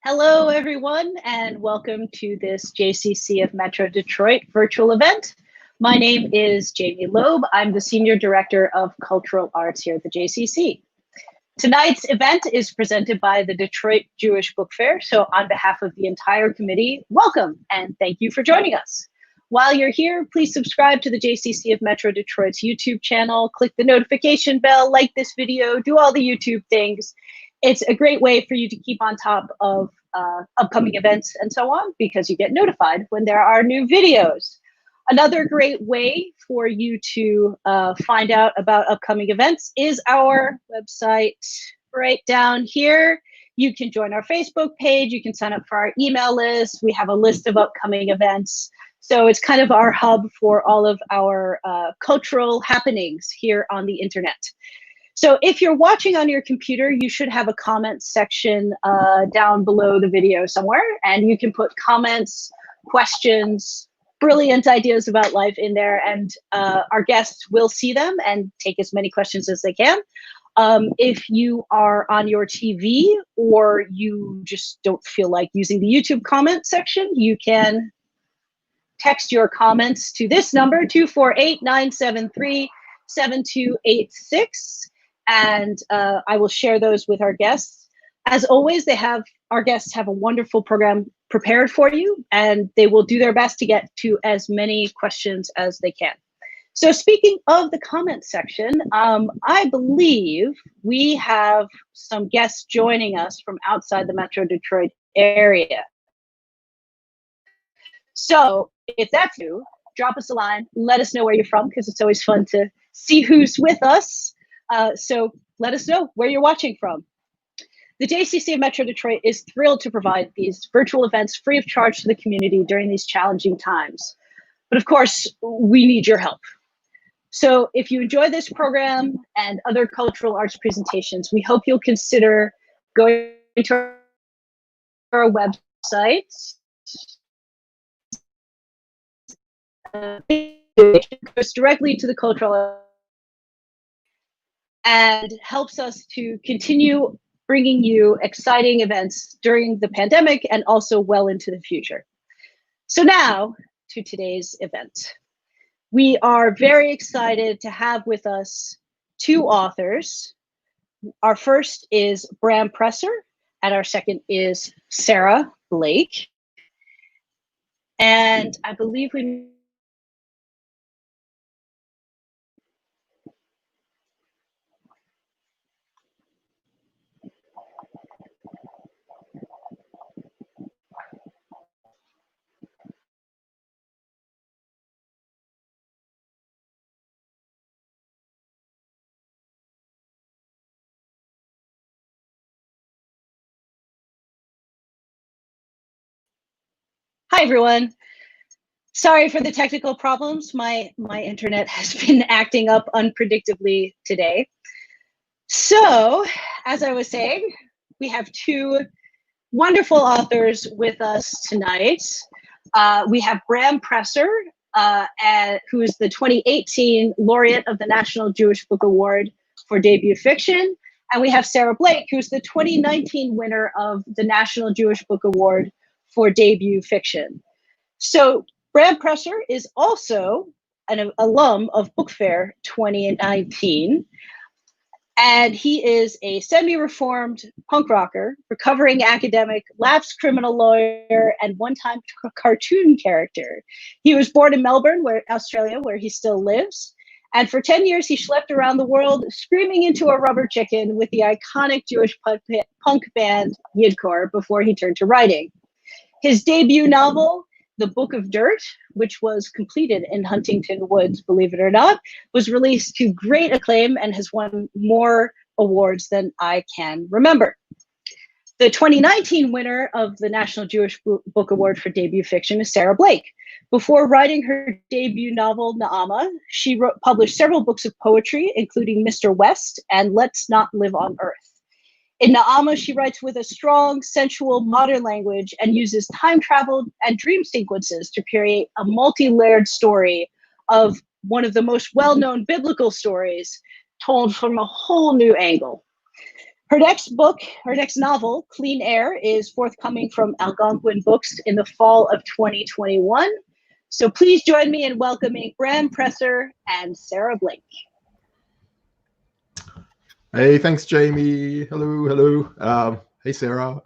Hello, everyone, and welcome to this JCC of Metro Detroit virtual event. My name is Jamie Loeb. I'm the Senior Director of Cultural Arts here at the JCC. Tonight's event is presented by the Detroit Jewish Book Fair. So on behalf of the entire committee, welcome and thank you for joining us. While you're here, please subscribe to the JCC of Metro Detroit's YouTube channel, click the notification bell, like this video, do all the YouTube things. It's a great way for you to keep on top of upcoming events and so on, because you get notified when there are new videos. Another great way for you to find out about upcoming events is our website right down here. You can join our Facebook page. You can sign up for our email list. We have a list of upcoming events. So it's kind of our hub for all of our cultural happenings here on the internet. So if you're watching on your computer, you should have a comment section down below the video somewhere, and you can put comments, questions, brilliant ideas about life in there, and our guests will see them and take as many questions as they can. If you are on your TV or you just don't feel like using the YouTube comment section, you can text your comments to this number, 248-973-7286. And I will share those with our guests. As always, our guests have a wonderful program prepared for you, and they will do their best to get to as many questions as they can. So speaking of the comment section, I believe we have some guests joining us from outside the Metro Detroit area. So if that's you, drop us a line, let us know where you're from, because it's always fun to see who's with us. So let us know where you're watching from. The JCC of Metro Detroit is thrilled to provide these virtual events free of charge to the community during these challenging times. But of course, we need your help. So if you enjoy this program and other cultural arts presentations, we hope you'll consider going to our website. It goes directly to the cultural and helps us to continue bringing you exciting events during the pandemic and also well into the future. So now to today's event. We are very excited to have with us two authors. Our first is Bram Presser, and our second is Sarah Blake. And I believe we Hi, everyone. Sorry for the technical problems. My internet has been acting up unpredictably today. So, as I was saying, we have two wonderful authors with us tonight. We have Bram Presser, who is the 2018 laureate of the National Jewish Book Award for debut fiction. And we have Sarah Blake, who's the 2019 winner of the National Jewish Book Award for debut fiction. So Bram Presser is also an alum of Book Fair 2019. And he is a semi-reformed punk rocker, recovering academic, lapsed criminal lawyer, and one-time cartoon character. He was born in Melbourne, Australia, where he still lives. And for 10 years, he schlepped around the world, screaming into a rubber chicken with the iconic Jewish punk band Yidcore before he turned to writing. His debut novel, The Book of Dirt, which was completed in Huntington Woods, believe it or not, was released to great acclaim and has won more awards than I can remember. The 2019 winner of the National Jewish Book Award for debut fiction is Sarah Blake. Before writing her debut novel, Naama, she published several books of poetry, including Mr. West and Let's Not Live on Earth. In Naama, she writes with a strong, sensual, modern language and uses time travel and dream sequences to create a multi-layered story of one of the most well-known biblical stories told from a whole new angle. Her next book, her next novel, Clean Air, is forthcoming from Algonquin Books in the fall of 2021. So please join me in welcoming Bram Presser and Sarah Blake. Hey, thanks, Jamie. Hello. Hey, Sarah.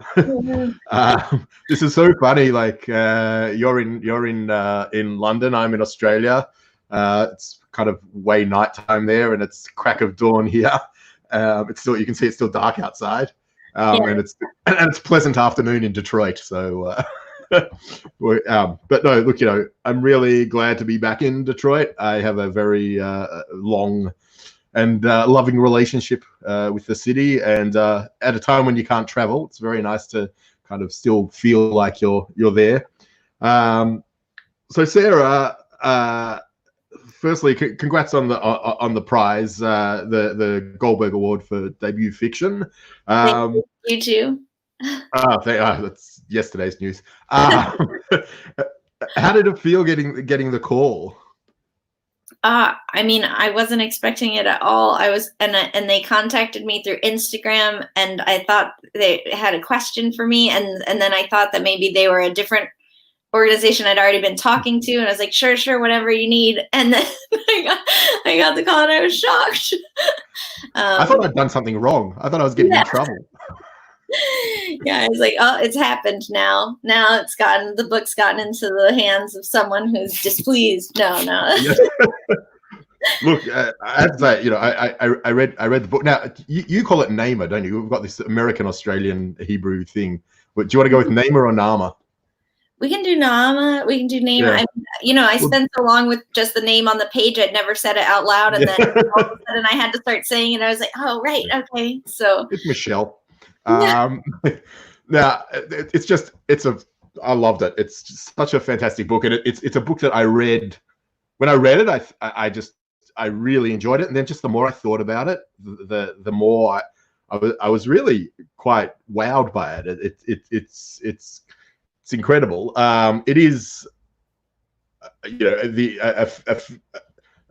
This is so funny. Like you're in London. I'm in Australia. It's kind of way nighttime there, and it's crack of dawn here. It's still, you can see it's still dark outside, and it's pleasant afternoon in Detroit. So, but no, look, I'm really glad to be back in Detroit. I have a very long and loving relationship with the city, and at a time when you can't travel, it's very nice to kind of still feel like you're there. So Sarah, firstly, congrats on the prize, the Goldberg Award for debut fiction. You too. That's yesterday's news. How did it feel getting the call? I mean, I wasn't expecting it at all. And they contacted me through Instagram, and I thought they had a question for me, and then I thought that maybe they were a different organization I'd already been talking to, and I was like, sure, whatever you need. And then I got the call, and I was shocked. I thought I'd done something wrong. I thought I was getting in trouble. Yeah, I was like, oh, it's happened now. Now the book's gotten into the hands of someone who's displeased. No. Look, I have to say, I read the book. Now, you call it Namer, don't you? We've got this American Australian Hebrew thing. But do you want to go with Namer or Nama? We can do Nama. We can do Namer. Yeah. I spent so long with just the name on the page, I'd never said it out loud, and then all of a sudden I had to start saying it. I was like, oh, right, okay. So it's Michelle. Now I loved it. It's just such a fantastic book, and it's a book that I read. When I read it, I really enjoyed it, and then just the more I thought about it, the more I was really quite wowed by it. It's incredible. It is,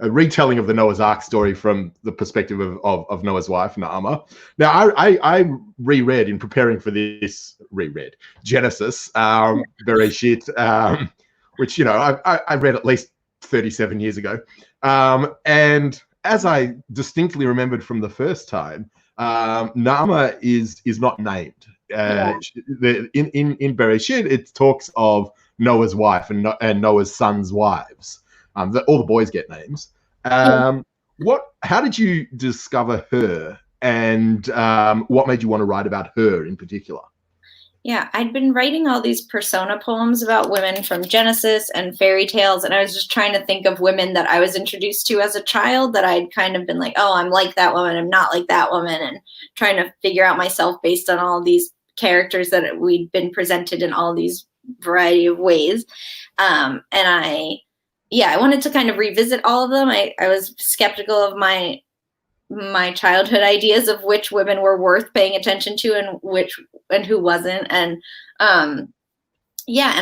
a retelling of the Noah's Ark story from the perspective of Noah's wife, Naama. Now, I reread in preparing for this, Genesis, Bereshit, which, I read at least 37 years ago. And as I distinctly remembered from the first time, Naama is not named. In Bereshit, it talks of Noah's wife and Noah's sons' wives. All the boys get names. How did you discover her, and what made you want to write about her in particular? Yeah, I'd been writing all these persona poems about women from Genesis and fairy tales, and I was just trying to think of women that I was introduced to as a child that I'd kind of been like, oh, I'm like that woman, I'm not like that woman, and trying to figure out myself based on all these characters that we'd been presented in all these variety of ways. And I wanted to kind of revisit all of them. I was skeptical of my childhood ideas of which women were worth paying attention to and who wasn't. And and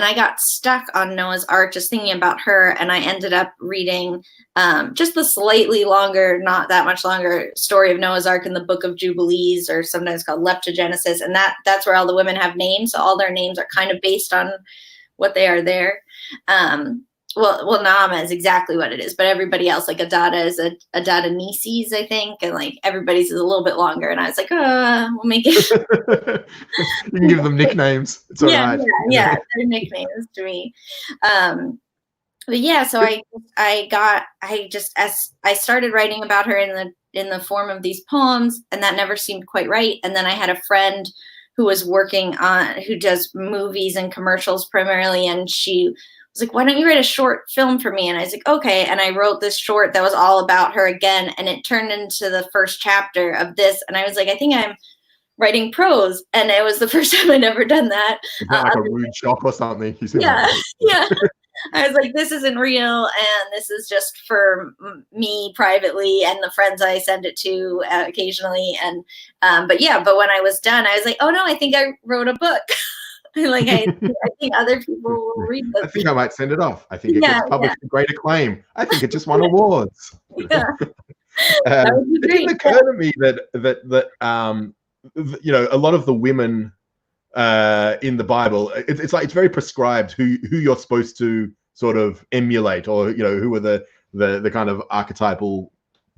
I got stuck on Noah's Ark just thinking about her, and I ended up reading just the slightly longer, not that much longer story of Noah's Ark in the Book of Jubilees, or sometimes called Leptogenesis, and that's where all the women have names, so all their names are kind of based on what they are there. Well, Naama is exactly what it is, but everybody else, like Adada is Adada Nises, I think, and like everybody's is a little bit longer. And I was like, we'll make it. You can give them nicknames. It's all right. Yeah, they're nicknames to me. But yeah, so I started writing about her in the form of these poems, and that never seemed quite right. And then I had a friend who does movies and commercials primarily, and she was like, why don't you write a short film for me? And I was like, okay. And I wrote this short that was all about her again, and it turned into the first chapter of this. And I was like, I think I'm writing prose, and it was the first time I'd ever done that. Like a rude shock or something. Yeah. I was like, this isn't real, and this is just for me privately and the friends I send it to occasionally. And but when I was done, I was like, oh no, I think I wrote a book. Like I think other people will read this. I think I might send it off. I think it gets published to great acclaim. I think it just won awards. Yeah. That would be it great. didn't occur to me that you know, a lot of the women in the Bible, it's like it's very prescribed who you're supposed to sort of emulate, or you know, who are the kind of archetypal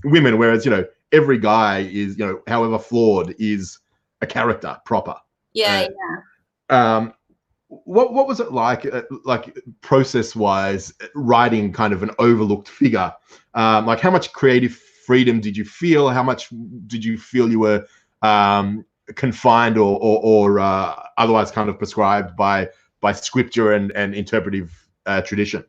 women, whereas you know every guy is, you know, however flawed, is a character proper. Yeah, what was it like process wise, writing kind of an overlooked figure? Like how much creative freedom did you feel? How much did you feel you were confined or otherwise kind of prescribed by scripture and interpretive tradition?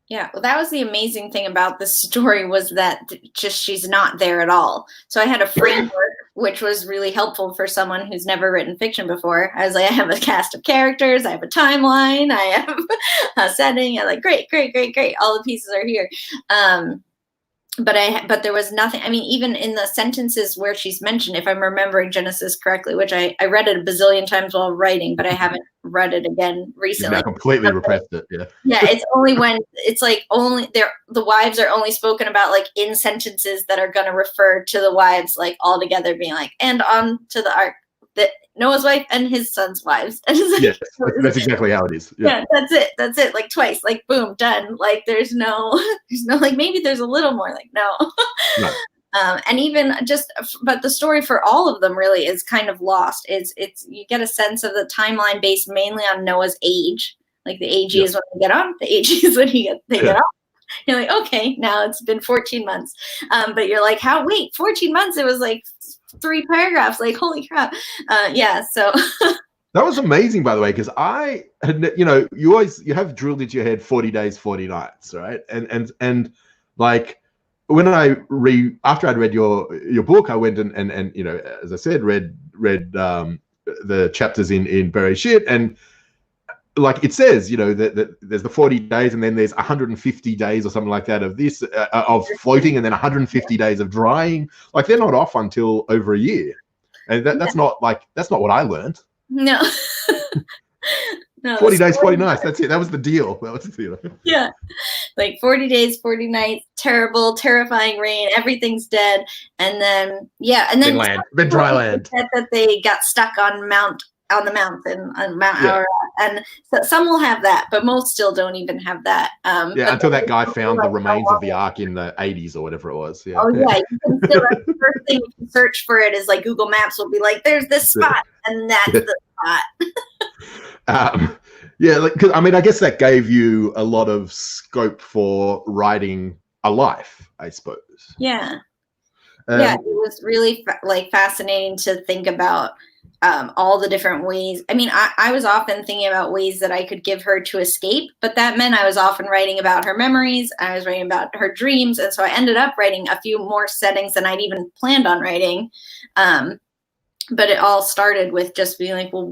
Yeah, well, that was the amazing thing about this story, was that just she's not there at all. So I had a framework, which was really helpful for someone who's never written fiction before. I was like, I have a cast of characters, I have a timeline, I have a setting. I'm like, great. All the pieces are here. But there was nothing. I mean, even in the sentences where she's mentioned, if I'm remembering Genesis correctly, which I read it a bazillion times while writing, but I haven't read it again recently. I completely repressed it. Yeah. Yeah, it's only when it's like only the wives are only spoken about like in sentences that are going to refer to the wives like all together, being like, and on to the ark, that Noah's wife and his son's wives. And it's like, yes, that's exactly how it is. Yeah, that's it. Like twice, like boom, done. Like there's no like, maybe there's a little more, like no. And even but the story for all of them really is kind of lost. It's you get a sense of the timeline based mainly on Noah's age. Like the AG is when they get on, the AG is when they get off. You're like, okay, now it's been 14 months. But you're like, 14 months? It was like 3 paragraphs, like holy crap. So that was amazing, by the way, because I had, you know, you have drilled into your head 40 days 40 nights, right? And like when after I'd read your book, I went and you know, as I said, read the chapters in Bereshit, and like it says, you know, that there's the 40 days and then there's 150 days or something like that of this of floating, and then 150 days of drying. Like they're not off until over a year, and that's not what I learned. No. No, 40 days 40 nights, that's it. That was the deal. Yeah, like 40 days 40 nights, terrifying rain, everything's dead, and then then dry land, that they got stuck on the mountain on Mount Ararat. And so some will have that, but most still don't even have that. Until that guy found the remains of the ark in the 80s or whatever it was. Yeah. Oh yeah, you can still, the first thing you can search for it is like Google Maps will be like, there's this spot, and that's the spot. Because I mean, I guess that gave you a lot of scope for writing a life, I suppose. Yeah. It was really fascinating to think about all the different ways. I mean, I was often thinking about ways that I could give her to escape, but that meant I was often writing about her memories. I was writing about her dreams. And so I ended up writing a few more settings than I'd even planned on writing. But it all started with just being like, well,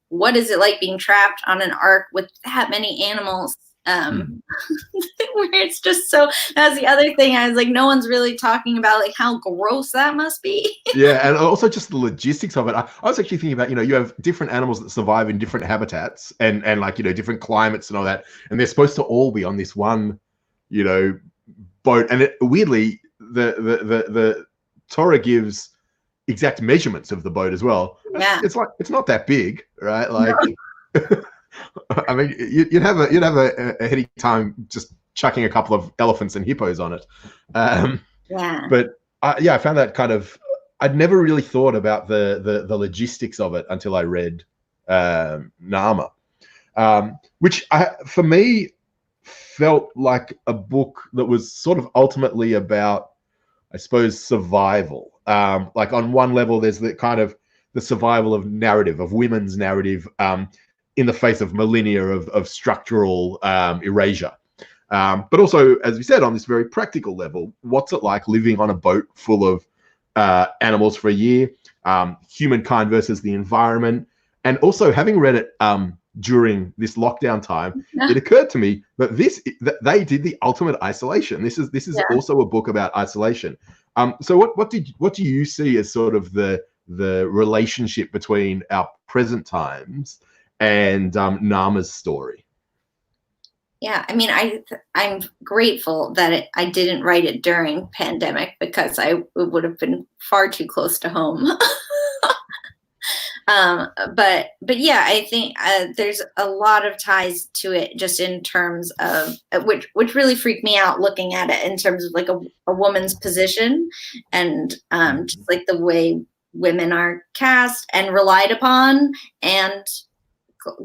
what is it like being trapped on an ark with that many animals? Where it's just so, that's the other thing. I was like, no one's really talking about like how gross that must be. Yeah, and also just the logistics of it. I was actually thinking about, you know, you have different animals that survive in different habitats and like, you know, different climates and all that, and they're supposed to all be on this one, you know, boat. And weirdly, the Torah gives exact measurements of the boat as well. Yeah, it's not that big, right? Like. No. I mean, you'd have a heady time just chucking a couple of elephants and hippos on it. But I found that kind of, I'd never really thought about the logistics of it until I read Naama, which for me felt like a book that was sort of ultimately about, I suppose, survival. Like on one level, there's the kind of the survival of narrative, of women's narrative, in the face of millennia of structural erasure. But also, as we said, on this very practical level, what's it like living on a boat full of animals for a year, humankind versus the environment, and also having read it during this lockdown time, it occurred to me that they did the ultimate isolation. This is also a book about isolation. So what do you see as sort of the relationship between our present times and Naama's story? Yeah, I mean, I'm grateful that I didn't write it during pandemic, because it would have been far too close to home. But yeah, I think there's a lot of ties to it, just in terms of which really freaked me out looking at it in terms of like a woman's position, and just like the way women are cast and relied upon and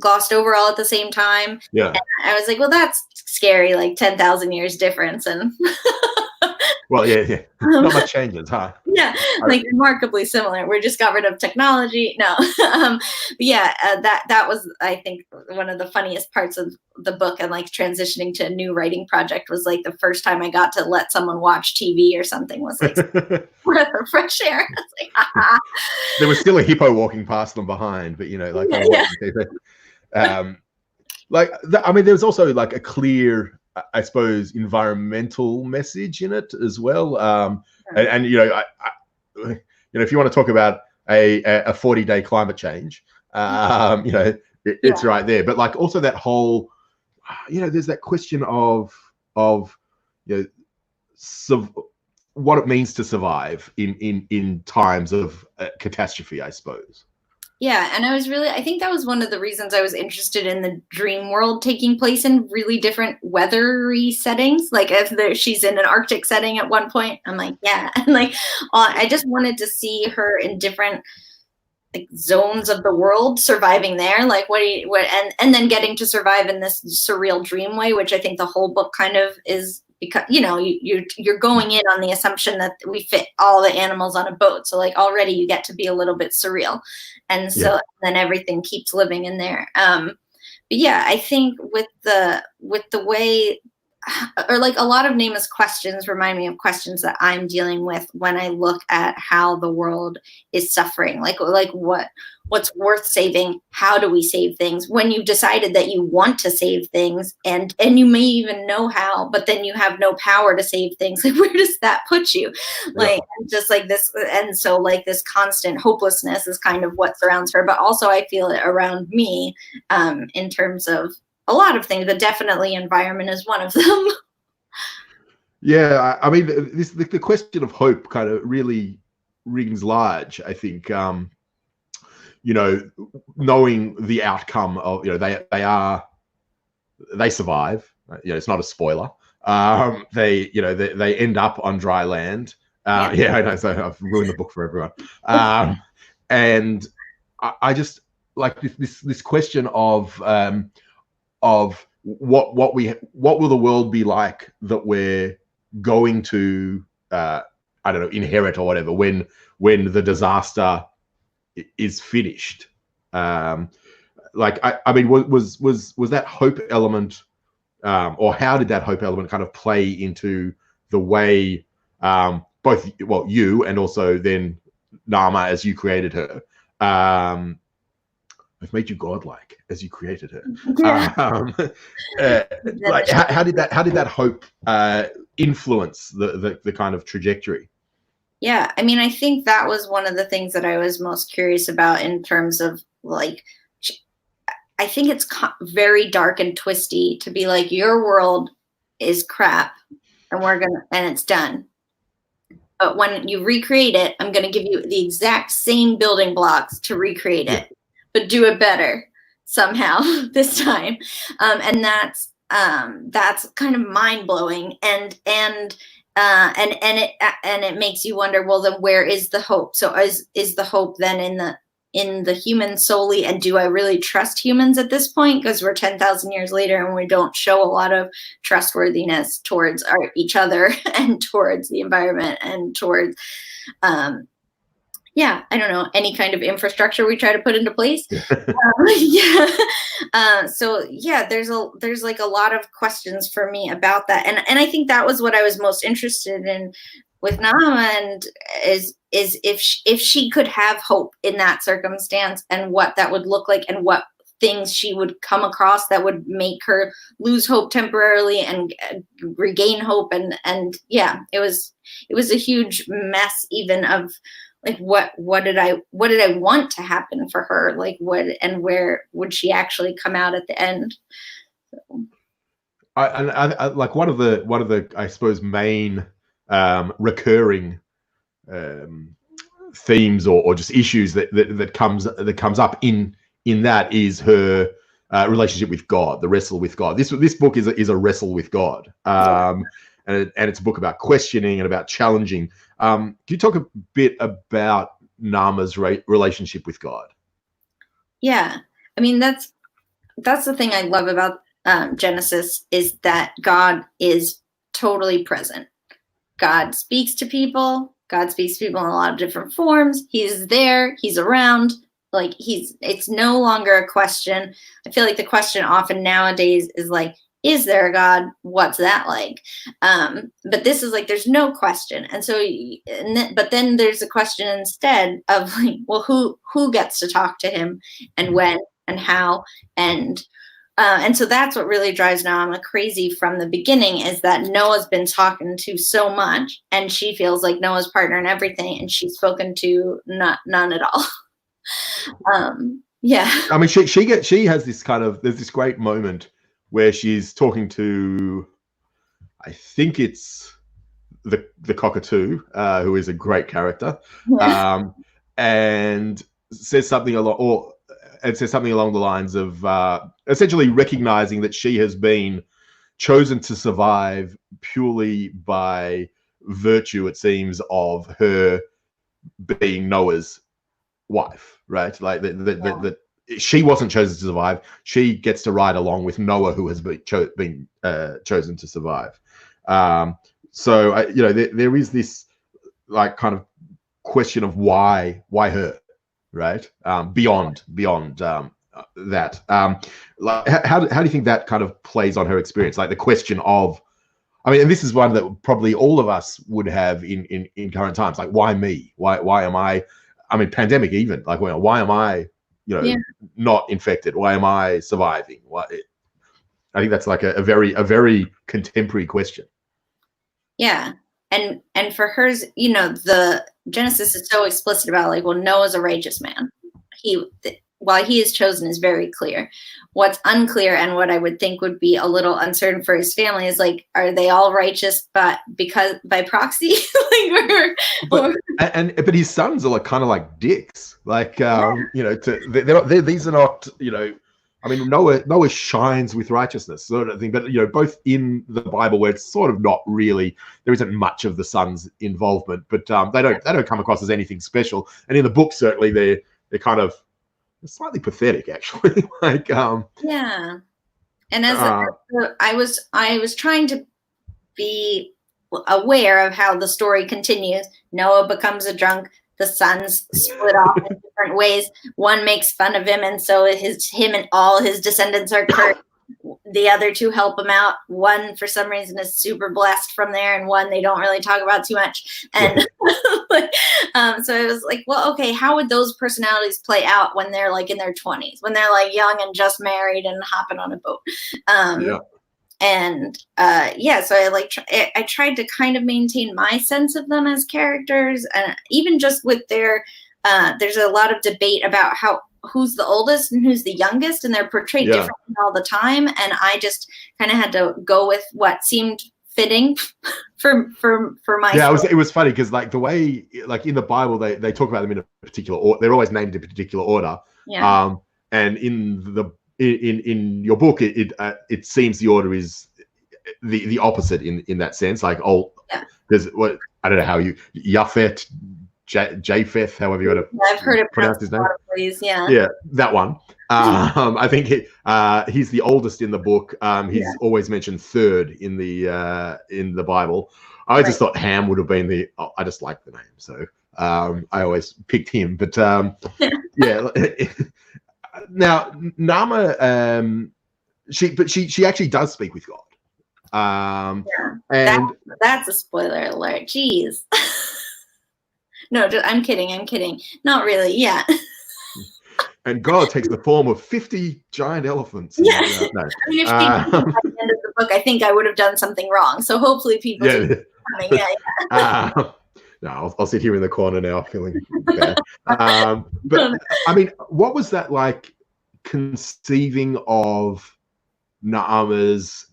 glossed over all at the same time. Yeah. And I was like, well, that's scary, like 10,000 years difference. And well, yeah. Not much changes, huh? Yeah, like remarkably similar. We just got rid of technology. No, that was, I think, one of the funniest parts of the book, and like transitioning to a new writing project was like the first time I got to let someone watch TV or something was like breath of fresh air. It's like, haha. There was still a hippo walking past them behind, but you know, like, I mean, there's also like a clear, I suppose, environmental message in it as well. And you know, if you want to talk about a 40-day climate change, you know, it's right there. But like also that whole, you know, there's that question of you know, what it means to survive in times of catastrophe, I suppose. Yeah, and I think that was one of the reasons I was interested in the dream world taking place in really different weathery settings. Like if she's in an Arctic setting at one point, I'm like, yeah. And like, I just wanted to see her in different like zones of the world, surviving there. Like and then getting to survive in this surreal dream way, which I think the whole book kind of is. Because, you know, you're going in on the assumption that we fit all the animals on a boat. So like already you get to be a little bit surreal. And so then everything keeps living in there. But yeah, I think with the way, or like a lot of Nameless questions remind me of questions that I'm dealing with when I look at how the world is suffering. Like what's worth saving? How do we save things? When you've decided that you want to save things, and you may even know how, but then you have no power to save things. Like where does that put you? Like just like this, and so like this constant hopelessness is kind of what surrounds her. But also I feel it around me, in terms of a lot of things, but definitely environment is one of them. Yeah, I mean, the question of hope kind of really rings large, I think. You know, knowing the outcome of, you know, they survive. You know, it's not a spoiler. They end up on dry land. Yeah, I know. So I've ruined the book for everyone. And I just like this question of what will the world be like that we're going to I don't know, inherit or whatever when the disaster is finished. Like I mean, was that hope element, or how did that hope element kind of play into the way both you and also then Nama as you created her, I've made you godlike as you created her. Like how did that hope influence the kind of trajectory? Yeah, I mean, I think that was one of the things that I was most curious about in terms of like, I think it's very dark and twisty to be like, your world is crap and it's done. But when you recreate it, I'm going to give you the exact same building blocks to recreate it, but do it better somehow this time. And that's kind of mind blowing. And it makes you wonder, well, then where is the hope? So is the hope then in the human solely? And do I really trust humans at this point? Because we're 10,000 years later and we don't show a lot of trustworthiness towards each other and towards the environment and towards, I don't know, any kind of infrastructure we try to put into place. So there's like a lot of questions for me about that. And I think that was what I was most interested in with Nama, and is if she could have hope in that circumstance and what that would look like and what things she would come across that would make her lose hope temporarily and regain hope. And it was a huge mess even of like what did I want to happen for her? Like where would she actually come out at the end? So. I like one of the I suppose main recurring themes or just issues that comes up in that is her relationship with God, the wrestle with God. This book is a wrestle with God, and it's a book about questioning and about challenging. Can you talk a bit about Naama's relationship with God? Yeah, I mean that's the thing I love about Genesis, is that God is totally present. God speaks to people. God speaks to people in a lot of different forms. He's there. He's around. Like it's no longer a question. I feel like the question often nowadays is like, is there a God? What's that like? But this is like, there's no question. And so, but then there's a question instead of like, well, who gets to talk to him, and when and how, and so that's what really drives Naama crazy from the beginning, is that Noah's been talking to so much, and she feels like Noah's partner in everything, and she's spoken to none at all. Yeah. I mean, she has this kind of, there's this great moment where she's talking to, I think it's the cockatoo, who is a great character, and says something along the lines of essentially recognizing that she has been chosen to survive purely by virtue, it seems, of her being Noah's wife, right? Like that she wasn't chosen to survive. She gets to ride along with Noah, who has been chosen to survive. So there is this like kind of question of why her, right? Beyond that. Like how do you think that kind of plays on her experience? Like the question of, I mean, and this is one that probably all of us would have in current times. Like, why me? Why am I? I mean, pandemic even. Like, why am I? Not infected. Why am I surviving? I think that's like a very contemporary question. Yeah. And for hers, the Genesis is so explicit about like, well, Noah's a righteous man. While he is chosen is very clear. What's unclear, and what I would think would be a little uncertain for his family, is like, are they all righteous, but by proxy? But his sons are like kind of like dicks. Like these are not, I mean, Noah shines with righteousness, sort of thing. But both in the Bible, where it's sort of not really, there isn't much of the sons' involvement, but they don't come across as anything special. And in the book, certainly they're kind of slightly pathetic, actually. Like yeah. And as I was trying to be aware of how the story continues. Noah becomes a drunk. The sons split off in different ways. One makes fun of him, and so him and all his descendants are cursed. The other two help him out. One, for some reason, is super blessed from there, and one they don't really talk about too much. And so it was like, well, okay, how would those personalities play out when they're like in their 20s, when they're like young and just married and hopping on a boat? And so I tried to kind of maintain my sense of them as characters, and even just with their there's a lot of debate about who's the oldest and who's the youngest, and they're portrayed differently all the time, and I just kind of had to go with what seemed fitting for my it was funny because like the way, like in the Bible, they talk about them in a particular order. They're always named in a particular order. And in your book, it seems the order is the opposite in that sense. Like, there's what, I don't know how Yafet, Japheth, however you want to I've heard it pronounce his name. Ways, that one. I think he's the oldest in the book. He's always mentioned third in the Bible. I just thought Ham would have been I just like the name, so I always picked him. But now Naama, she actually does speak with God. And that's a spoiler alert. Jeez. No, I'm kidding. Not really. Yeah. And God takes the form of 50 giant elephants. Yeah. No. I mean, if by the end of the book, I think I would have done something wrong. So hopefully people keep coming. No, I'll sit here in the corner now feeling bad. But I mean, what was that like conceiving of Naama's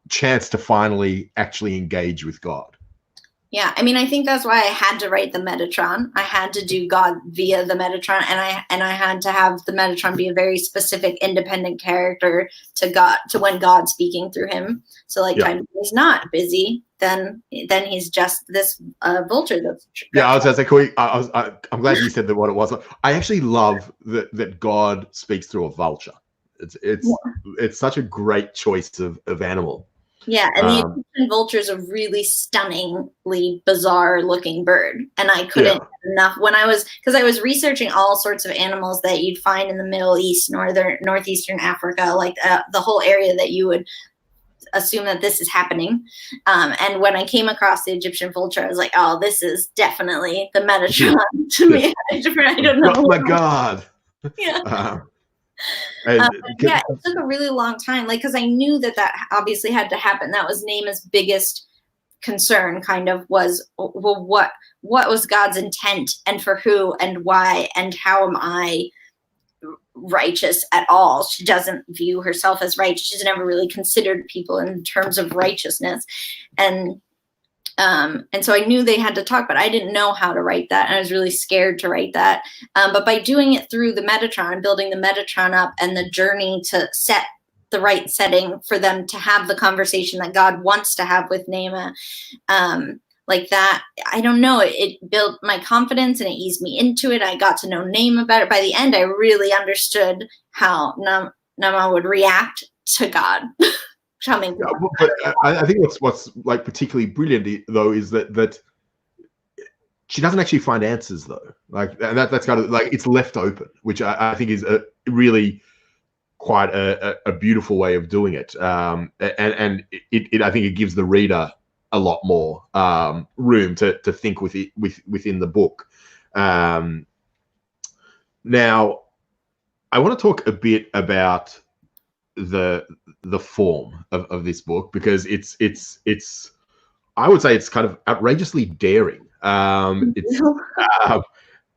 chance to finally actually engage with God? Yeah, I mean, I think that's why I had to write the Metatron. I had to do God via the Metatron, and I had to have the Metatron be a very specific, independent character to God, to when God's speaking through him. So, like, Yeah. time he's not busy, then he's just this vulture. That's Yeah, I was going to say, I'm glad you said that what it was. I actually love that God speaks through a vulture. It's such a great choice of animal. Yeah, and the Egyptian vulture is a really stunningly bizarre looking bird. And I couldn't get enough because I was researching all sorts of animals that you'd find in the Middle East, northeastern Africa, like the whole area that you would assume that this is happening. And when I came across the Egyptian vulture, I was like, oh, this is definitely the Metatron to me. I don't know. Oh my God. Yeah. Yeah, it took a really long time, like, because I knew that obviously had to happen. That was Naaman's biggest concern, kind of, was, well, what was God's intent, and for who, and why, and how am I righteous at all? She doesn't view herself as righteous. She's never really considered people in terms of righteousness, and so I knew they had to talk, but I didn't know how to write that. And I was really scared to write that. But by doing it through the Metatron, building the Metatron up, and the journey to set the right setting for them to have the conversation that God wants to have with Naaman, like that, I don't know, it built my confidence and it eased me into it. I got to know Naaman better. By the end, I really understood how Naaman would react to God. But I think what's like particularly brilliant though is that she doesn't actually find answers though. Like that's kind of like, it's left open, which I think is a really quite a beautiful way of doing it. And it I think it gives the reader a lot more room to think within the book. Now I want to talk a bit about the form of this book, because it's I would say it's kind of outrageously daring.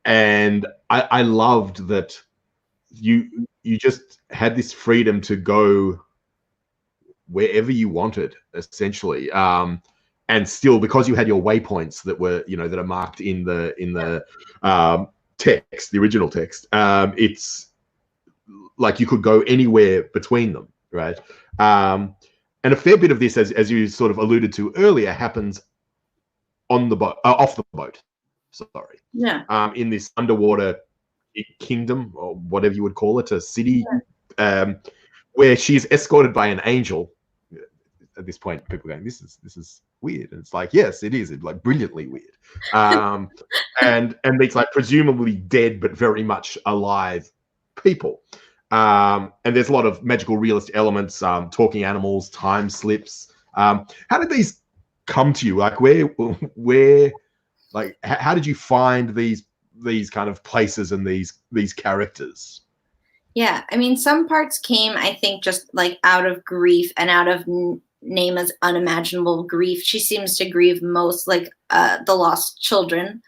And I loved that you just had this freedom to go wherever you wanted, essentially, and still, because you had your waypoints that were, that are marked in the text, the original text, it's like you could go anywhere between them, right? And a fair bit of this, as you sort of alluded to earlier, happens on the boat, off the boat. Sorry. Yeah. In this underwater kingdom, or whatever you would call it, a city, where she's escorted by an angel. At this point, people are going, "This is weird," and it's like, yes, it is. It's like brilliantly weird. And it's like presumably dead but very much alive people. And there's a lot of magical realist elements, talking animals, time slips. How did these come to you? Like where like how did you find these kind of places and these characters? Yeah, I mean, some parts came, I think, just like out of grief and out of Naaman's unimaginable grief. She seems to grieve most, like the lost children.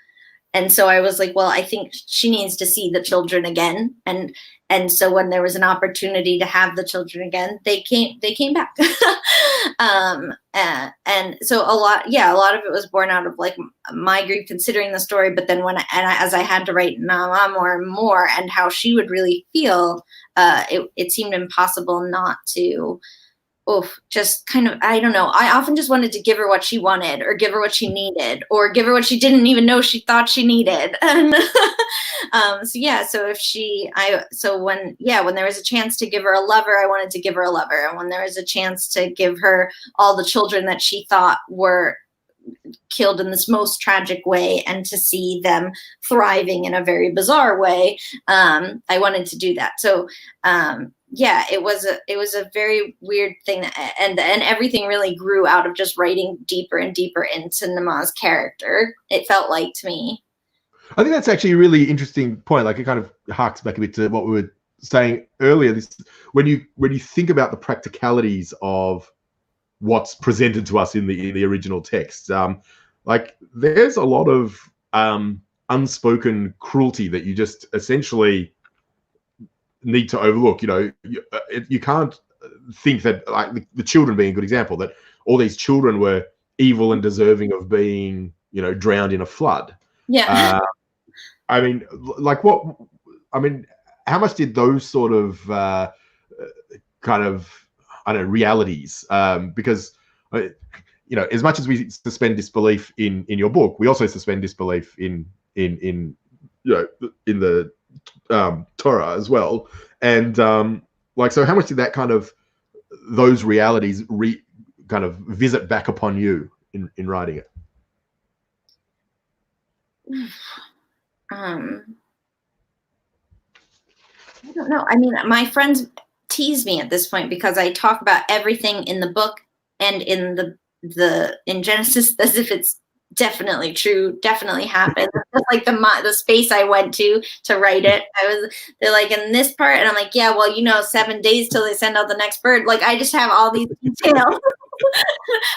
And so I was like, well, I think she needs to see the children again. And so when there was an opportunity to have the children again, they came back. And so a lot of it was born out of like my grief considering the story. But then as I had to write Naaman more and more, and how she would really feel, it seemed impossible not to, just kind of, I don't know. I often just wanted to give her what she wanted, or give her what she needed, or give her what she didn't even know she thought she needed. And when there was a chance to give her a lover, I wanted to give her a lover. And when there was a chance to give her all the children that she thought were killed in this most tragic way, and to see them thriving in a very bizarre way, I wanted to do that. So, it was a very weird thing, and everything really grew out of just writing deeper and deeper into Naaman's character. It felt like to me. I think that's actually a really interesting point. Like, it kind of harks back a bit to what we were saying earlier. This, when you think about the practicalities of what's presented to us in the original text, like there's a lot of unspoken cruelty that you just essentially need to overlook. You can't think that, like the children being a good example, that all these children were evil and deserving of being drowned in a flood. Yeah. I mean, how much did those sort of kind of, I don't know, realities, because as much as we suspend disbelief in your book, we also suspend disbelief in the Torah as well. And so how much did that kind of, those realities kind of visit back upon you in writing it? I don't know. I mean, my friends tease me at this point because I talk about everything in the book and in in Genesis as if it's definitely true, definitely happened. Like the space I went to write it, they're like, in this part, and I'm like, yeah, well, 7 days till they send out the next bird. Like, I just have all these details.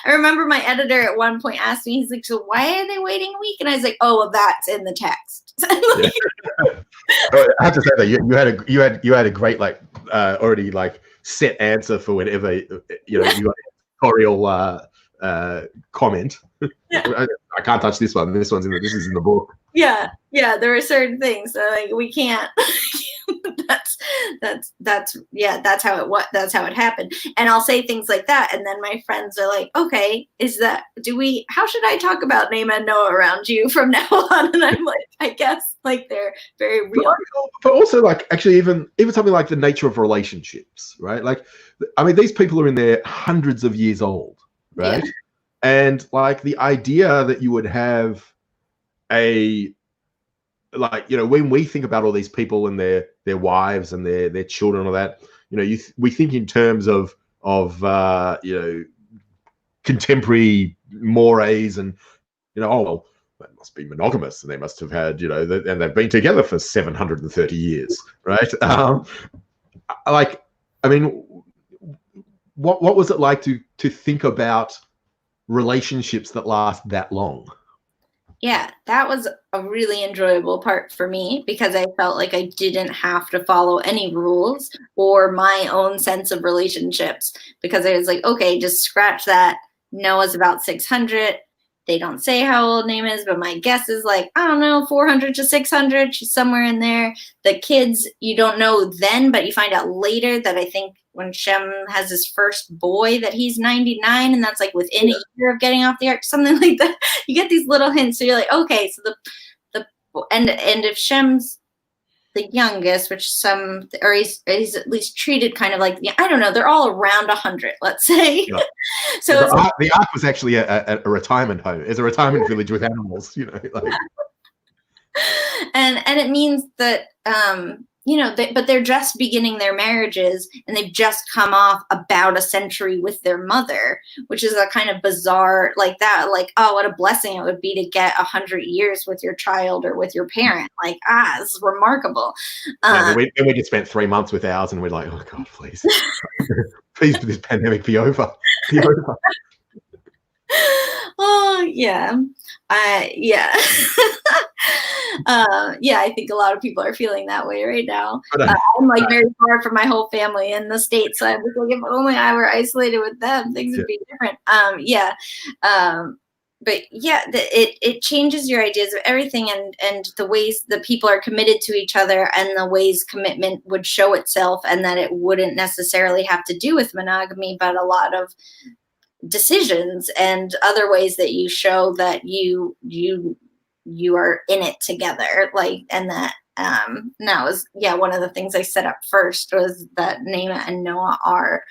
I remember my editor at one point asked me, he's like, so why are they waiting a week? And I was like, oh, well, that's in the text. I have to say that you had a great already set answer for whenever you got an editorial comment. Yeah. I can't touch this one. This is in the book. Yeah, there are certain things that we can't. That's how it happened. And I'll say things like that, and then my friends are like, okay, how should I talk about Naamah and Noah around you from now on? And I'm like, I guess they're very real. But also actually even something like the nature of relationships, right? These people are in their hundreds of years old, right? Yeah. And the idea that you would have when we think about all these people and their wives and their children and all that, we think in terms of contemporary mores and oh well, they must be monogamous and they must have had and they've been together for 730 years, right? What was it like to think about relationships that last that long? Yeah, that was a really enjoyable part for me because I felt like I didn't have to follow any rules or my own sense of relationships, because I was like, okay, just scratch that. Noah's about 600. They don't say how old Naamah is, but my guess is I don't know, 400 to 600. She's somewhere in there. The kids, you don't know then, but you find out later that I think when Shem has his first boy that he's 99, and that's within a year of getting off the ark, something like that. You get these little hints, so you're like, okay, so and if Shem's the youngest, which he's at least treated kind of I don't know, they're all around 100, let's say. Yeah. So the ark was actually a retirement home. It's a retirement village with animals, And it means that but they're just beginning their marriages, and they've just come off about a century with their mother, which is a kind of bizarre oh, what a blessing it would be to get 100 years with your child or with your parent. It's remarkable. We just spent 3 months with ours, and we're like, oh God, please, please, this pandemic be over. Oh yeah. Yeah. I think a lot of people are feeling that way right now. I'm very far from my whole family in the States, so I'm just if only I were isolated with them, things would be different. But it changes your ideas of everything, and the ways that people are committed to each other, and the ways commitment would show itself, and that it wouldn't necessarily have to do with monogamy, but a lot of decisions and other ways that you show that you are in it together, and that that was one of the things I set up first was that Naamah and Noah are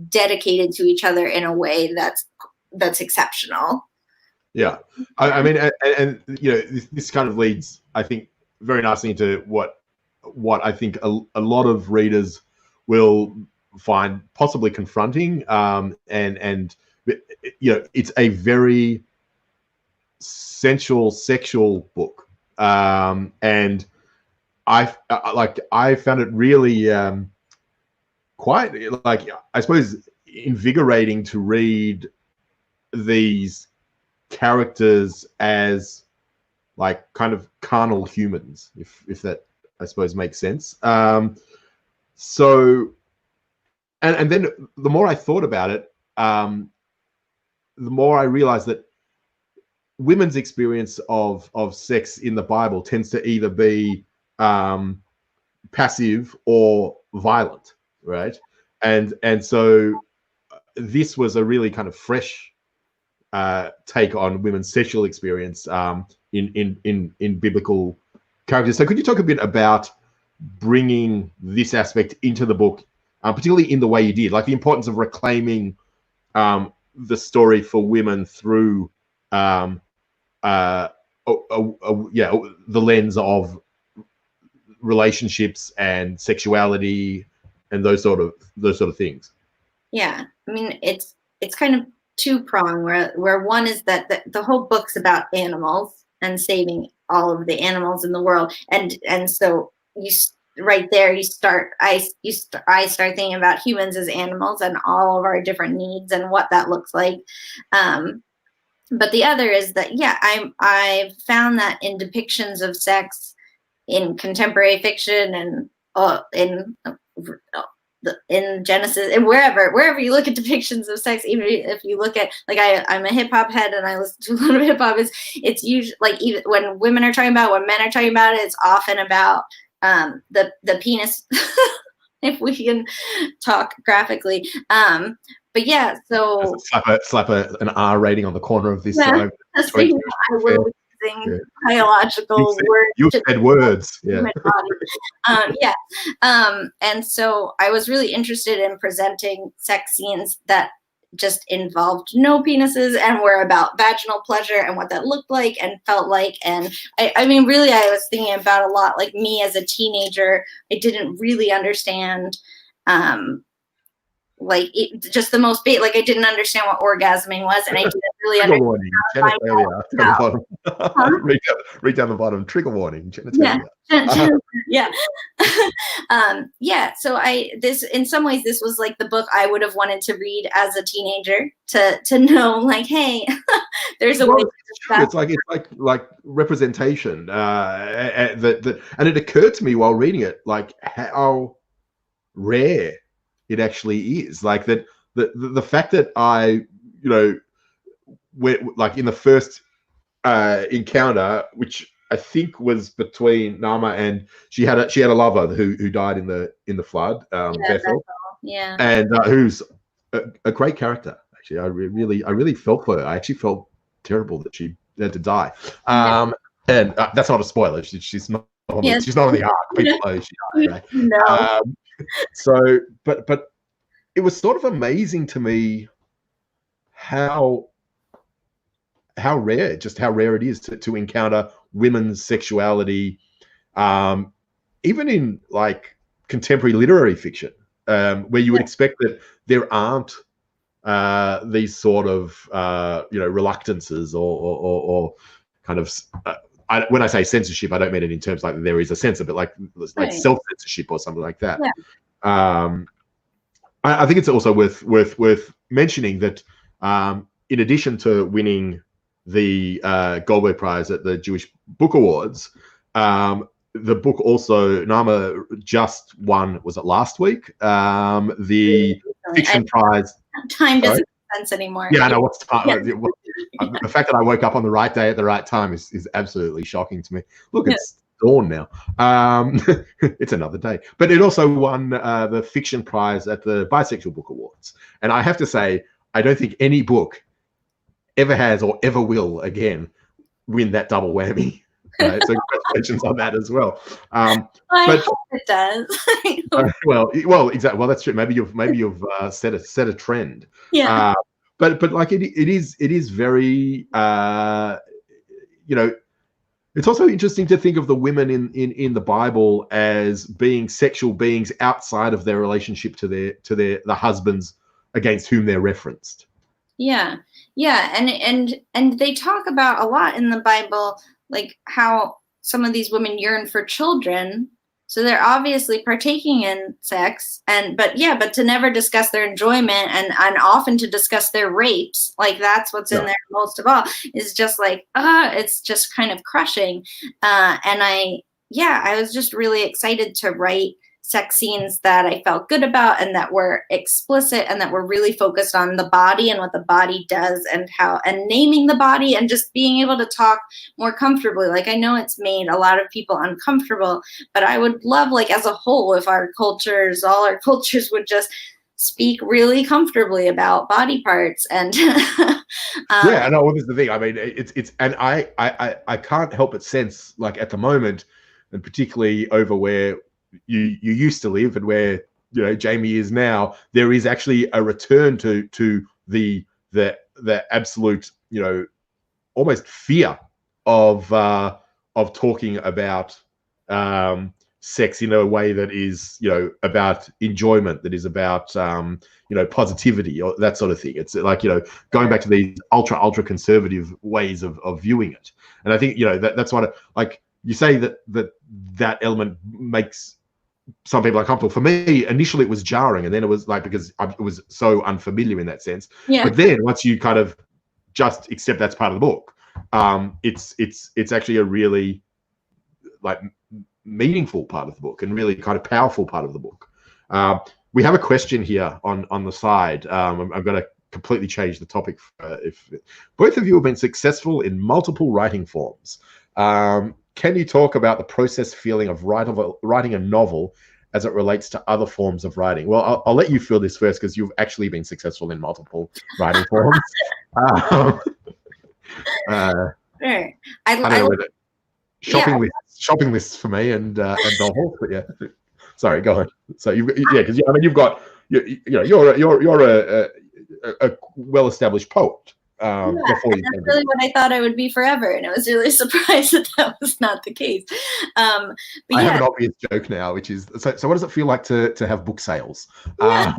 dedicated to each other in a way that's exceptional. Yeah, I mean, and this kind of leads, I think, very nicely into what I think a lot of readers will find possibly confronting, and it's a very sensual, sexual book, and I found it really quite I suppose invigorating to read these characters as kind of carnal humans, if that I suppose makes sense. So and then the more I thought about it, the more I realized that women's experience of sex in the Bible tends to either be passive or violent, right? And so this was a really kind of fresh take on women's sexual experience in biblical characters. So could you talk a bit about bringing this aspect into the book, particularly in the way you did, like the importance of reclaiming the story for women through the lens of relationships and sexuality and those sort of things? Yeah, I mean, it's kind of two-pronged, where one is that the whole book's about animals and saving all of the animals in the world, and so you right there you start I start thinking about humans as animals and all of our different needs and what that looks like. But the other is that I've found that in depictions of sex in contemporary fiction and in Genesis and wherever you look at depictions of sex, even if you look at, like, I'm a hip hop head and I listen to a lot of hip hop, it's usually, like, even when women are talking about, when men are talking about it, it's often about the penis, if we can talk graphically. But yeah, so slap an R rating on the corner of this. Yeah, I will be using biological words. You said words. Yeah. And so I was really interested in presenting sex scenes that just involved no penises and were about vaginal pleasure and what that looked like and felt like. And I mean, really, I was thinking about a lot, like, me as a teenager. I didn't really understand just the most like, I didn't understand what orgasming was, and I didn't really understand. Read down the bottom. Trigger warning. Genitalia. Yeah. So in some ways, this was like the book I would have wanted to read as a teenager to know, like, hey, there's a way. It's like representation. And it occurred to me while reading it, like, how rare it actually is. Like, that the fact that I, like, in the first encounter, which I think was between Nama and she had a lover who died in the flood, Bethel. Yeah. And who's a great character, actually. I really felt for her. I actually felt terrible that she had to die. And that's not a spoiler. She's not on the ark. People know she died, right? No. So, but it was sort of amazing to me how rare it is to encounter women's sexuality, even in, like, contemporary literary fiction, where you would expect that there aren't these sort of reluctances or kind of when I say censorship, I don't mean it in terms like there is a censor, but like self-censorship or something like that. I think it's also worth mentioning that in addition to winning the Goldberg Prize at the Jewish Book Awards, the book also, Nama just won, was it last week? The fiction prize. Time doesn't make sense anymore. Yeah, I know. What's time? The fact that I woke up on the right day at the right time is absolutely shocking to me. Look, it's dawn now. It's another day. But it also won the fiction prize at the Bisexual Book Awards. And I have to say, I don't think any book ever has or ever will again win that double whammy. Right? So congratulations on that as well. I hope it does. well, exactly. Well, that's true. Maybe you've set a trend. Yeah. But like it is very it's also interesting to think of the women in the Bible as being sexual beings outside of their relationship to the husbands against whom they're referenced. Yeah, and they talk about a lot in the Bible, like how some of these women yearn for children, so they're obviously partaking in sex, but to never discuss their enjoyment and often to discuss their rapes, like that's what's in there most of all, is just like it's just kind of crushing. And I was just really excited to write sex scenes that I felt good about and that were explicit and that were really focused on the body and what the body does and naming the body and just being able to talk more comfortably. Like, I know it's made a lot of people uncomfortable, but I would love, like, as a whole, if all our cultures would just speak really comfortably about body parts and yeah, no, well, this is the thing. I mean, it's and I can't help but sense, like, at the moment, and particularly over where you used to live and where, you know, Jamie is now, there is actually a return to the absolute, you know, almost fear of talking about sex in a way that is, you know, about enjoyment, that is about you know, positivity, or that sort of thing. It's like, you know, going back to these ultra conservative ways of viewing it. And I think, you know, that's what, like, you say that element makes some people uncomfortable. For me, initially it was jarring, and then it was like, because it was so unfamiliar in that sense. Yeah. But then once you kind of just accept that's part of the book, it's actually a really, like, meaningful part of the book and really kind of powerful part of the book. We have a question here on the side. I'm going to completely change the topic. If both of you have been successful in multiple writing forms, can you talk about the process feeling of writing a novel as it relates to other forms of writing? Well, I'll let you feel this first, because you've actually been successful in multiple writing forms. Sure. I don't know whether shopping lists for me and novels, but yeah. Sorry, go ahead. So because I mean, you've got you're a well-established poet. Before you that's really what I thought I would be forever, and I was really surprised that was not the case. But I have an obvious joke now, which is, so what does it feel like to have book sales? Yeah.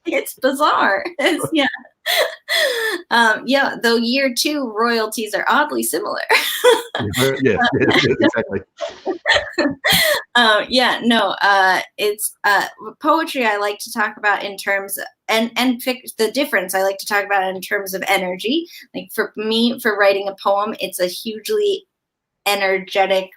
It's bizarre. Though year 2 royalties are oddly similar. Yes, exactly. It's poetry I like to talk about in terms and the difference I like to talk about in terms of energy. Like, for me, for writing a poem, it's a hugely energetic,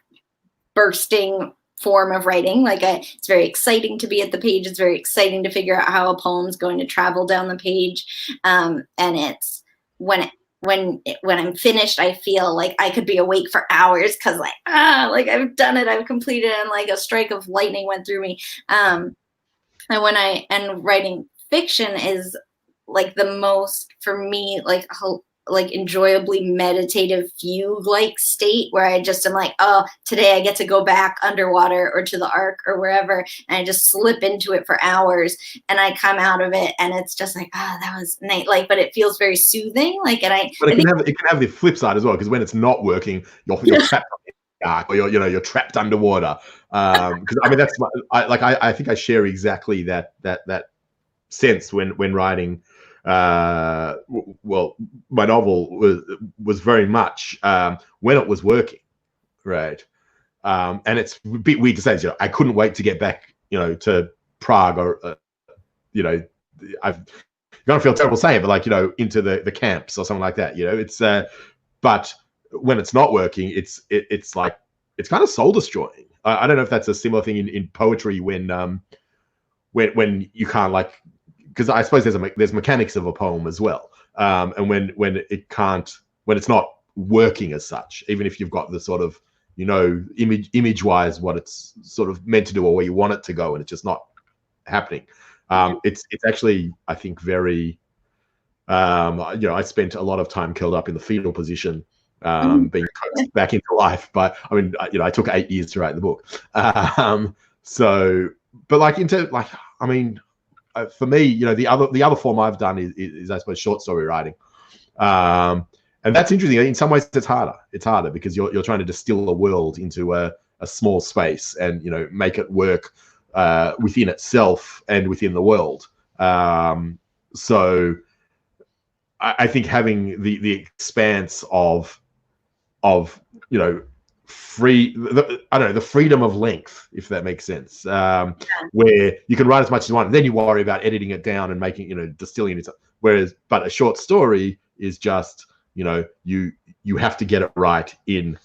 bursting form of writing. Like, it's very exciting to be at the page. It's very exciting to figure out how a poem's going to travel down the page. And it's when I'm finished, I feel like I could be awake for hours, because like I've done it, I've completed it, and like a strike of lightning went through me. And writing fiction is like the most, for me, like enjoyably meditative fugue-like state, where I just am like, oh, today I get to go back underwater or to the Ark or wherever, and I just slip into it for hours, and I come out of it, and it's just like, oh, that was nice. Like, but it feels very soothing. Like, and but it can have the flip side as well, because when it's not working, you're trapped in the dark, or you're trapped underwater. Because I mean, that's I think I share exactly that sense when writing. Well, my novel was very much when it was working, right? And it's a bit weird to say, I couldn't wait to get back, to Prague, or I've gonna feel terrible saying it, but into the camps or something like that. It's but when it's not working, it's like, it's kind of soul destroying. I don't know if that's a similar thing in poetry when you can't, because I suppose there's mechanics of a poem as well, and when it's not working as such, even if you've got the sort of image wise what it's sort of meant to do or where you want it to go, and it's just not happening. It's actually, I think, very I spent a lot of time curled up in the fetal position, being coaxed back into life. But I mean, I took 8 years to write the book. For me, the other form I've done is I suppose short story writing, and that's interesting. In some ways, it's harder. It's harder because you're trying to distill a world into a small space and make it work within itself and within the world. So I think having the expanse of the freedom of length, if that makes sense, where you can write as much as you want, and then you worry about editing it down and making, distilling it. But a short story is just, you have to get it right in,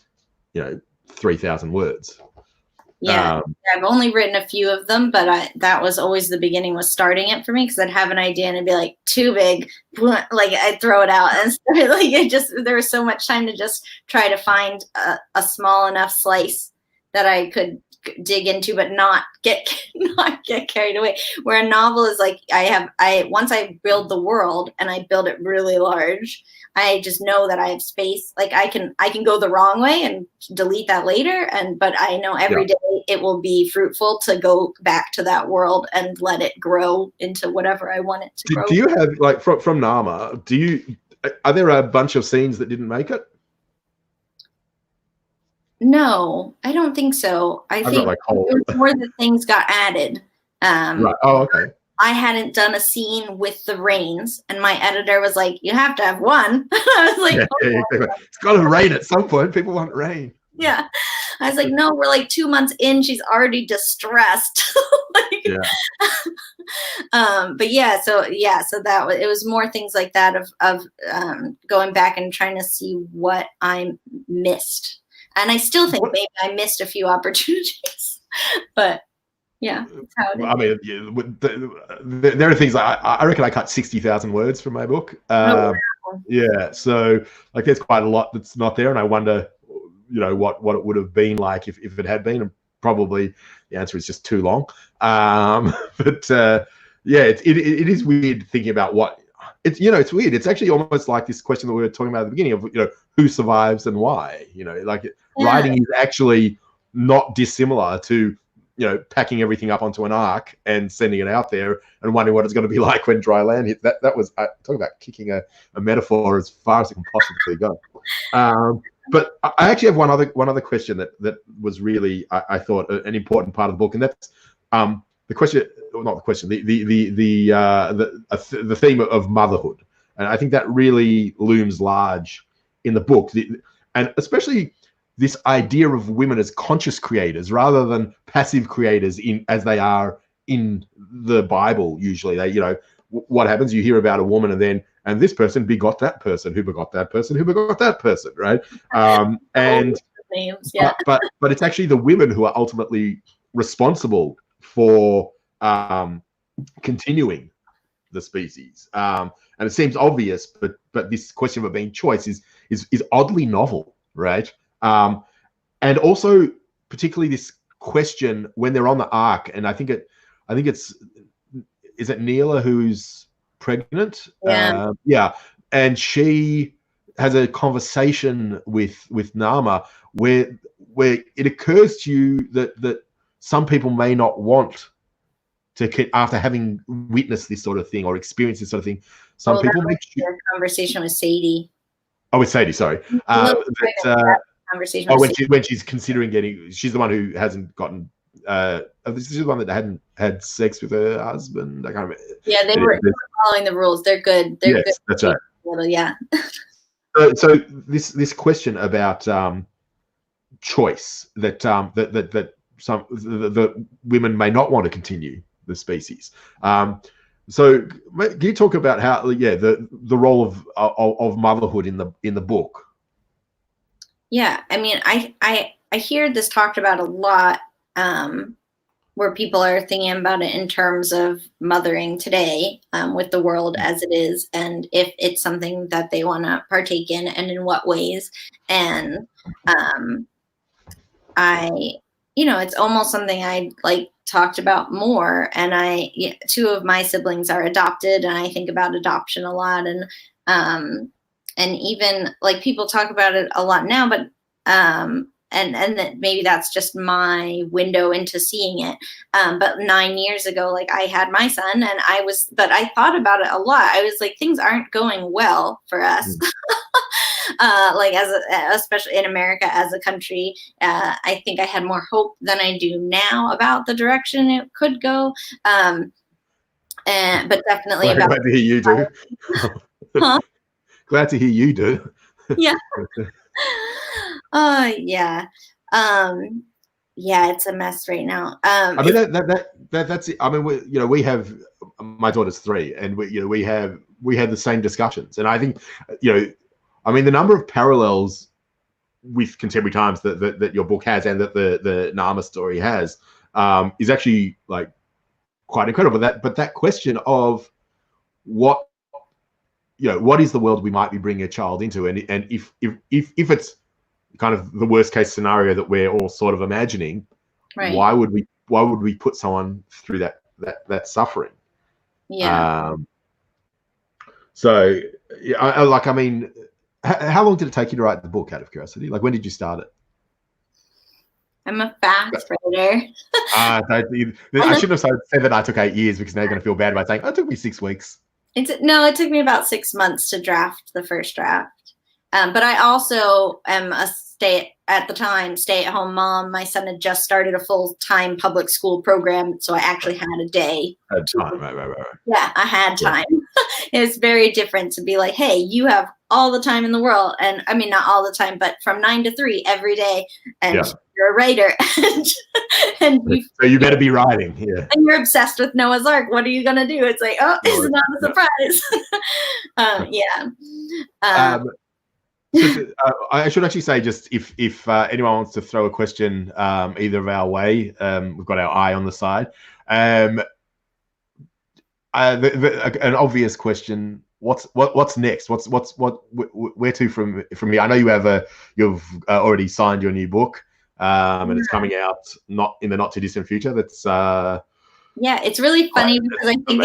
3,000 words. Yeah, I've only written a few of them, but that was always the beginning, was starting it for me, because I'd have an idea and it'd be like too big, like I'd throw it out, and there was so much time to just try to find a small enough slice that I could dig into, but not get carried away. Where a novel is like, once I build the world and I build it really large, I just know that I have space. Like I can go the wrong way and delete that later. But I know every day it will be fruitful to go back to that world and let it grow into whatever I want it to grow. Do you have, like, from Nama, are there a bunch of scenes that didn't make it? No, I don't think so. I think more the things got added. Right. Oh, okay. I hadn't done a scene with the rains, and my editor was like, "You have to have one." I was like, "It's got to rain at some point. People want rain." Yeah, I was like, "No, we're like 2 months in. She's already distressed." But so that it was more things like that of going back and trying to see what I missed, and I still think maybe I missed a few opportunities, but. Yeah, that's how it is. I mean, there are things I reckon I cut 60,000 words from my book. Wow. Yeah, so like there's quite a lot that's not there, and I wonder, what it would have been like if it had been. And probably the answer is just too long. But it is weird thinking about what it's. It's weird. It's actually almost like this question that we were talking about at the beginning of who survives and why. Writing is actually not dissimilar to. Packing everything up onto an ark and sending it out there and wondering what it's going to be like when dry land hits. That was talking about kicking a metaphor as far as it can possibly go. But I actually have one other question that was really I thought an important part of the book, and that's the question, not the question, the theme of motherhood, and I think that really looms large in the book, and especially. This idea of women as conscious creators rather than passive creators as they are in the Bible. Usually what happens, you hear about a woman and this person begot that person who begot that person who begot that person, right? And names, yeah. but it's actually the women who are ultimately responsible for continuing the species. And it seems obvious, but this question of it being choice is oddly novel, right? And also particularly this question when they're on the ark, and I think it's is it Neela who's pregnant? Yeah. And she has a conversation with Nama where it occurs to you that some people may not want to, after having witnessed this sort of thing or experienced this sort of thing, some people make a conversation with Sadie. Oh, with Sadie, sorry. Conversation. When she's considering she's the one who hasn't gotten. This is the one that hadn't had sex with her husband. I can't remember. Yeah, they were following the rules. They're good. They're good. That's right. Yeah. So this question about choice that some the women may not want to continue the species. So can you talk about how the role of motherhood in the book? Yeah, I mean, I hear this talked about a lot, where people are thinking about it in terms of mothering today, with the world as it is, and if it's something that they want to partake in, and in what ways. And it's almost something I talked about more. And two of my siblings are adopted, and I think about adoption a lot, and even people talk about it a lot now, but and that maybe that's just my window into seeing it. But 9 years ago, I had my son, and but I thought about it a lot. I was like, things aren't going well for us. Especially in America as a country. I think I had more hope than I do now about the direction it could go. But definitely glad to hear you do. Huh? Glad to hear you do. Yeah. Yeah. Yeah, it's a mess right now. I mean that's it. I mean, we have, my daughter's 3, and we had the same discussions, and I think I mean the number of parallels with contemporary times that your book has, and that the Nama story has, is actually like quite incredible. But that question of what is the world we might be bringing a child into, and if it's kind of the worst case scenario that we're all sort of imagining, Right. why would we put someone through that suffering? Yeah. So I mean, how long did it take you to write the book, out of curiosity? Like, when did you start it? I'm a fast writer. I shouldn't have said that I took 8 years, because now you're going to feel bad by saying, oh, it took me 6 weeks. It took me about 6 months to draft the first draft. But I also am a stay-at-home mom. My son had just started a full-time public school program, so I actually had a day. Had time, right. Yeah, I had time. Yeah. It's very different to be like, hey, you have all the time in the world. And I mean, not all the time, but from 9 to 3 every day. And you're a writer. and you better be writing. Yeah. And you're obsessed with Noah's Ark. What are you going to do? It's like, oh, it's not a surprise. Yeah. I should actually say, just if anyone wants to throw a question either of our way, we've got our eye on the side. An obvious question: what's next? Where to from here? I know you've already signed your new book, and it's coming out not in the not too distant future. That's it's really funny because I think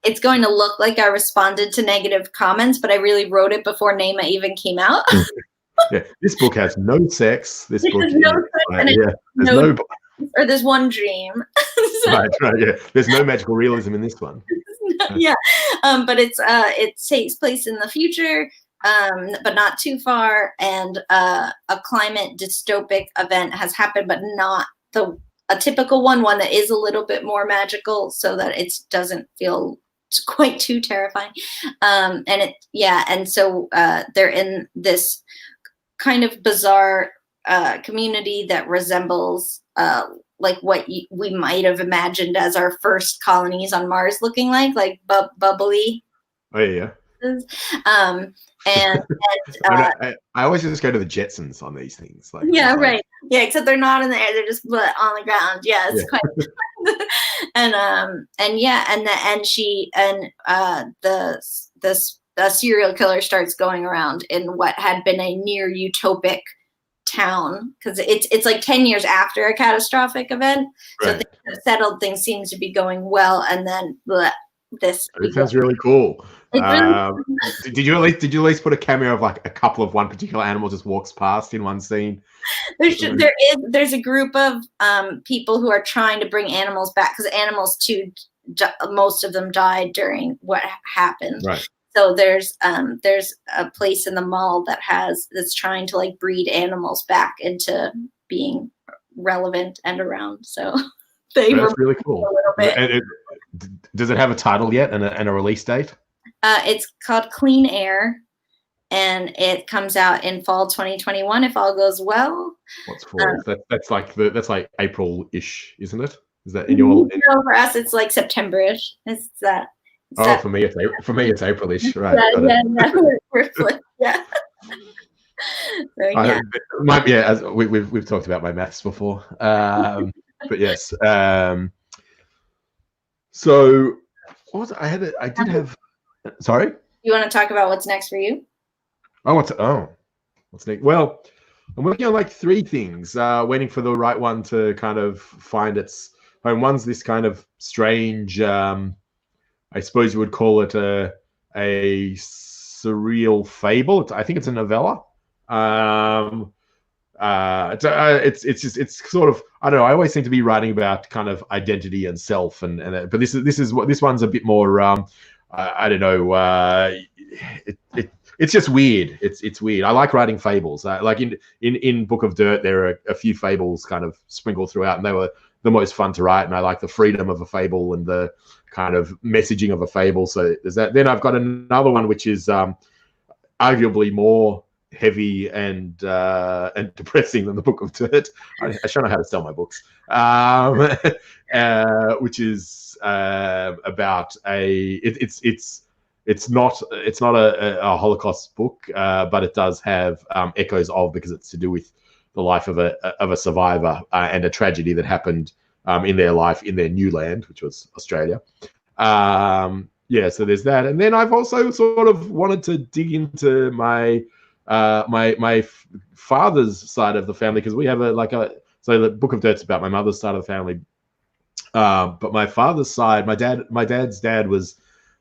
it's going to look like I responded to negative comments, but I really wrote it before Nema even came out. Yeah, this book has no sex. This book has no sex, there's one dream. Right, yeah. There's no magical realism in this one. Yeah, but it takes place in the future, but not too far, and a climate dystopic event has happened, but not a typical one that is a little bit more magical, so that it doesn't feel quite too terrifying. And so they're in this kind of bizarre community that resembles like what we might have imagined as our first colonies on Mars looking like bubbly. Oh yeah. And I always just go to the Jetsons on these things. Right. Yeah, except they're not in the air; they're just on the ground. Yeah, it's quite. The serial killer starts going around in what had been a near utopic town, because it's like 10 years after a catastrophic event. Right. So things have settled, things seem to be going well, and then this. It sounds really cool. Did you at least put a cameo of like a couple of one particular animal just walks past in one scene? There's a group of people who are trying to bring animals back, because animals too, most of them died during what happened. Right. So there's a place in the mall that's trying to like breed animals back into being relevant and around. So that's really cool. A little bit. Does it have a title yet and a release date? It's called Clean Air, and it comes out in fall 2021 if all goes well. What's fall? That's like April-ish, isn't it? Is that in your? No, for us it's like September-ish. It's that. For me it's April-ish, right? We're flipped, yeah. So, yeah. As we've talked about my maths before, but yes. So what was I did have. Sorry. You want to talk about what's next for you? What's next? Well, I'm working on like 3 things. Waiting for the right one to kind of find its home. One's this kind of strange. I suppose you would call it a surreal fable. I think it's a novella. It's sort of, I don't know. I always seem to be writing about kind of identity and self, but this one's a bit more. I don't know. It's just weird. It's weird. I like writing fables. Like in Book of Dirt, there are a few fables kind of sprinkled throughout, and they were the most fun to write. And I like the freedom of a fable and the kind of messaging of a fable. So there's that. Then I've got another one which is arguably more heavy and depressing than the Book of Dirt. I should know how to sell my books. Which is about it's it's not a Holocaust book, but it does have echoes of, because it's to do with the life of a survivor and a tragedy that happened in their life in their new land, which was Australia. Yeah, so there's that, and then I've also sort of wanted to dig into my father's side of the family, because we have so the Book of Dirt's about my mother's side of the family, but my father's side, my dad's dad was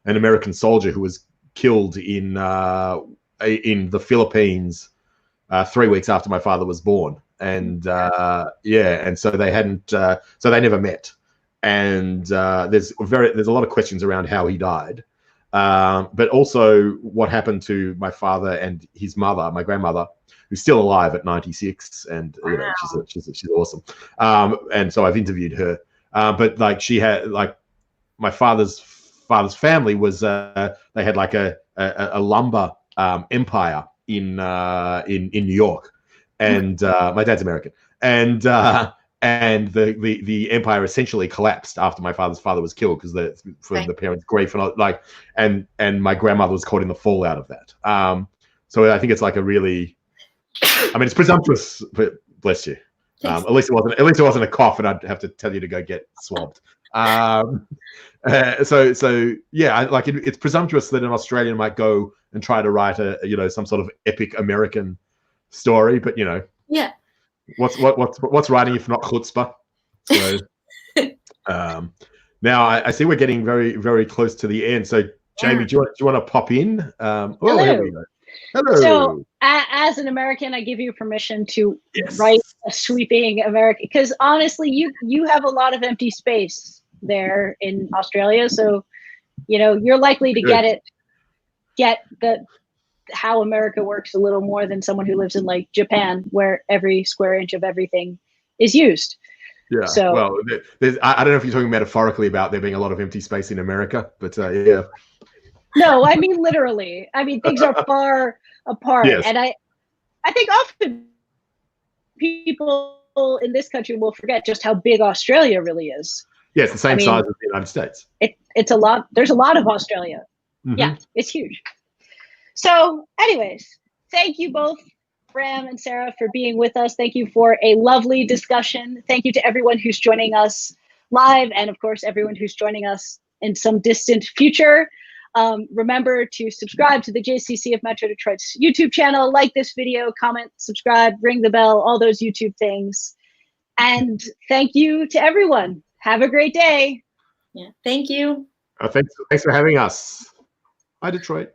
an American soldier who was killed in the Philippines 3 weeks after my father was born, and and so they hadn't, so they never met. And there's a lot of questions around how he died, but also what happened to my father and his mother, my grandmother, who's still alive at 96, and you know, she's awesome. And so I've interviewed her, but like she had, like, my father's family was they had like a lumber empire in New York, and my dad's American, and the empire essentially collapsed after my father was killed, because the parents' grief and and my grandmother was caught in the fallout of that. So I think it's like a really, I meit's presumptuous, but bless you. At least it wasn't a cough, and I'd have to tell you to go get swabbed. So yeah, it's presumptuous that an Australian might go and try to write some sort of epic American story, but yeah. What's writing if not chutzpah? So, now I see we're getting very, very close to the end. So, Jamie, do you want to pop in? Hello. Here we go. Hello. So, as an American, I give you permission to write a sweeping American, because honestly, you have a lot of empty space there in Australia. So, you're likely to get how America works a little more than someone who lives in like Japan, where every square inch of everything is used. Yeah. So, well, I don't know if you're talking metaphorically about there being a lot of empty space in America, but yeah. No, I mean literally. I mean, things are far apart, and I think often people in this country will forget just how big Australia really is. Yeah, it's the same size as the United States. It's a lot. There's a lot of Australia. Mm-hmm. Yeah, it's huge. So anyways, thank you both, Bram and Sarah, for being with us. Thank you for a lovely discussion. Thank you to everyone who's joining us live, and of course, everyone who's joining us in some distant future. Remember to subscribe to the JCC of Metro Detroit's YouTube channel, like this video, comment, subscribe, ring the bell, all those YouTube things. And thank you to everyone. Have a great day. Yeah, thank you. Thanks for having us. Hi, Detroit.